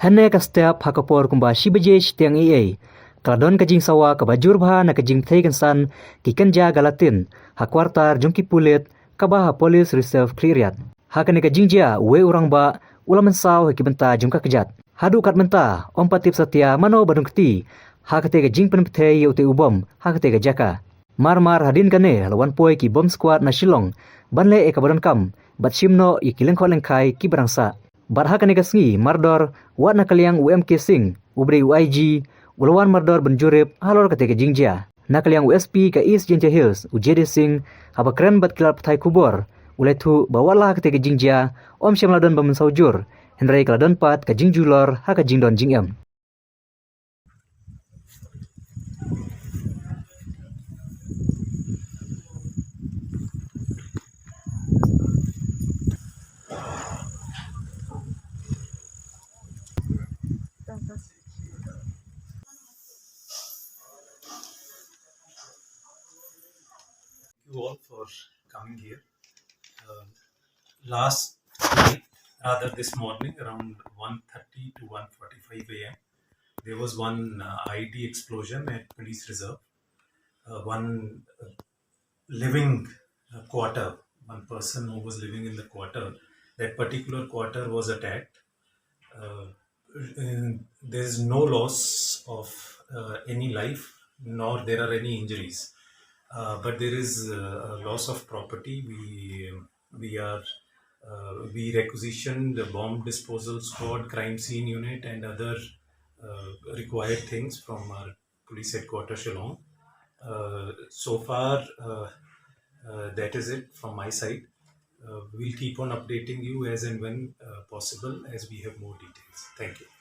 Hane ka setiap hakapor kumba shibaje tiang iei. Kaladon kajing sawa kabajur bha na kajing Bthei kynsan ki kynja galatin hakwartar jungki Pulit kabah Police Reserve Khliehriat. Hakane kajing jia uwei urang ba ulam mynsaw ki benta jungka kejat. Hadu kat benta ompatip setia mano badung keti. Hakate kajing pen Bthei ute ubom hakate kajaka. Mar hadin kane lawan poi ki bom squad na Shillong banle e kabadan kam bat shimno i kilengkho lengkai ki barangsa. Bat hakane kasngi mardor wat na kaliang UMK sing ubri UIG ulawan mardor benjurip halor kate ke jingjia. Na kaliang USP ke East Jinja Hills UJD sing haba keren bat kilap Bthei kubor uletu bawalah kate ke jingjia om syamladon bamensaujur henry kaladon pat ke jingjulor ha ke jingdon jingem. You all for coming here. Last night, rather this morning, around 1:30 to 1:45 a.m., there was one IED explosion at Police Reserve. One living quarter, one person who was living in the quarter, that particular quarter was attacked. There is no loss of any life, nor there are any injuries. But there is a loss of property. We requisitioned the bomb disposal squad, crime scene unit, and other required things from our police headquarters Shillong. So far, that is it from my side. We'll keep on updating you as and when possible as we have more details. Thank you.